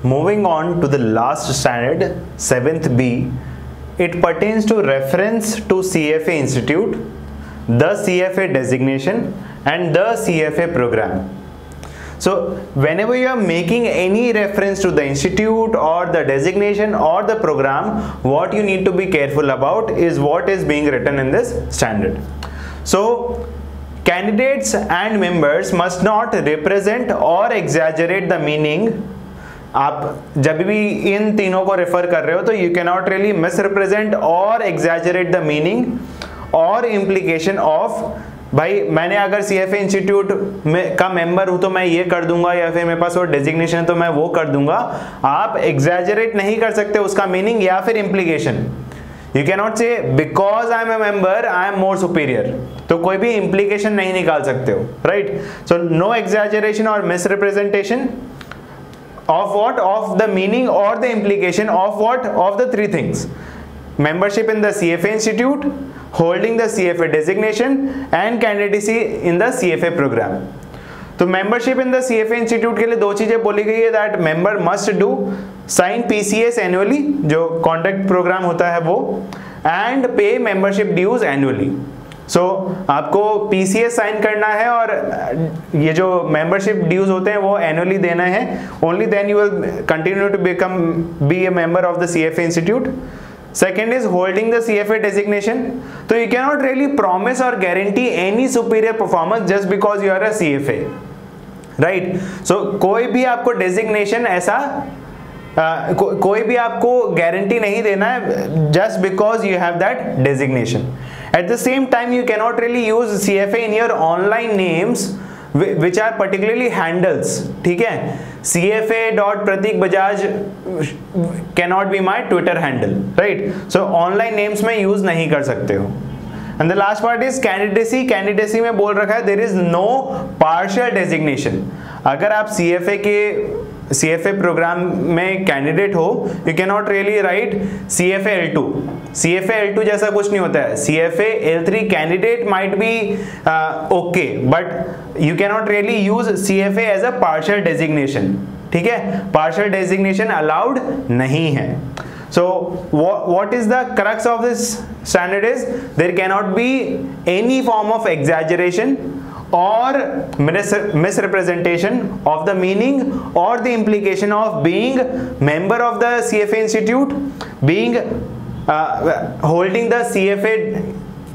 Moving on to the last standard, 7th B, it pertains to reference to CFA Institute, the CFA designation and the CFA program. So whenever you are making any reference to the institute or the designation or the program, what you need to be careful about is what is being written in this standard. So candidates and members must not represent or exaggerate the meaning. आप जब भी इन तीनों को refer कर रहे हो तो you can not really misrepresent और एग्जैजरेट द मीनिंग और इम्प्लीकेशन ऑफ, भाई मैंने अगर CFA इंस्टीट्यूट में का मेंबर हूं तो मैं ये कर दूंगा, या फिर मेरे पास वो डेजिग्नेशन है तो मैं वो कर दूंगा. आप एग्जैजरेट नहीं कर सकते उसका मीनिंग या फिर implication. You can not say because I am a member I am more superior, तो कोई भी इम्प्लीकेशन नहीं निकाल सकते हो, राइट. सो नो एग्जैजरेशन और misrepresentation of what, of the meaning or the implication of what, of the three things: membership in the CFA Institute, holding the CFA designation and candidacy in the CFA program. तो membership in the CFA Institute के लिए दो चीजें बोली गई है, that member must do sign PCS annually, जो contract program होता है वो, and pay membership dues annually. सो आपको PCS साइन करना है और ये जो मेंबरशिप ड्यूज होते हैं वो एनुअली देना है. Only then you will continue to be a member of the CFA institute. Second is holding the CFA designation. तो you can not really promise और guarantee any superior performance just because you are a CFA, right. So कोई भी आपको designation ऐसा कोई भी आपको guarantee नहीं देना है just because you have that designation. At the same time, you cannot really use CFA in your online names which are particularly handles. ठीक है, CFA.pratikbajaj cannot be my Twitter handle, right? So online names में use नहीं कर सकते हो. And the last part is candidacy. Candidacy में बोल रखा है there is no partial designation. अगर आप CFA प्रोग्राम में कैंडिडेट हो, you can not really right CFA L2. CFA L2 जैसा कुछ नहीं होता है. CFA L3 candidate might be okay, but you can not really use CFA as a partial designation. ठीक है, पार्शियल डेजिग्नेशन अलाउड नहीं है. So what is the crux of this standard is there cannot be any form of exaggeration or misrepresentation of the meaning or the implication of being member of the CFA Institute, being holding the CFA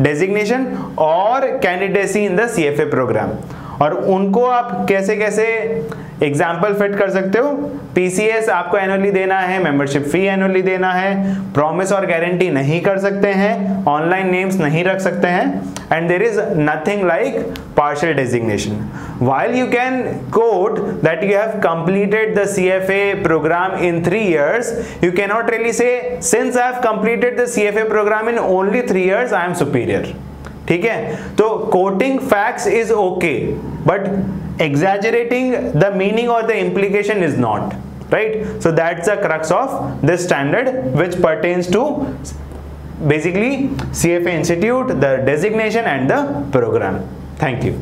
designation or candidacy in the CFA program. और उनको आप कैसे कैसे example fit कर सकते हो. PCS आपको annually देना है, मेंबरशिप फी एनुअली देना है, प्रॉमिस और गारंटी नहीं कर सकते हैं, ऑनलाइन नेम्स नहीं रख सकते हैं, and there is nothing like partial designation. While you can quote that you have completed the CFA program in 3 years, you cannot really say since I have completed the CFA program in only 3 years I am superior. ठीक है, तो quoting facts is okay, but exaggerating the meaning or the implication is not, right? So that's the crux of this standard, which pertains to basically CFA Institute, the designation and the program. Thank you.